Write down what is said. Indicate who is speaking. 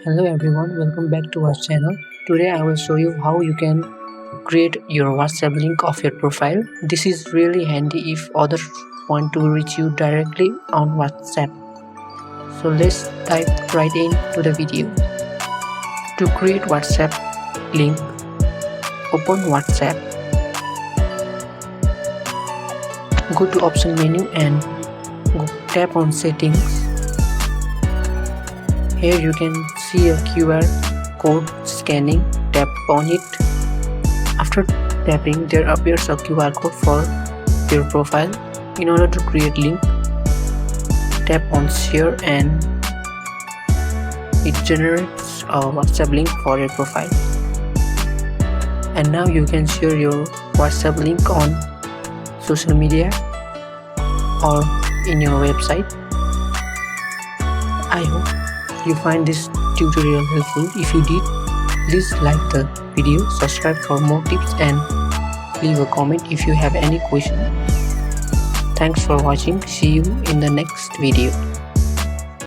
Speaker 1: Hello everyone, welcome back to our channel. Today I will show you how you can create your WhatsApp link of your profile. This is really handy if others want to reach you directly on WhatsApp. So let's dive right into the video. To create WhatsApp link, open WhatsApp, go to option menu and tap on settings. Here you can see a QR code scanning. Tap on it. After tapping, there appears a QR code for your profile. In order to create link, tap on share and it generates a WhatsApp link for your profile. And now you can share your WhatsApp link on social media or in your website. I hope you find this tutorial helpful. If you did, please like the video, subscribe for more tips and leave a comment if you have any question. Thanks for watching. See you in the next video.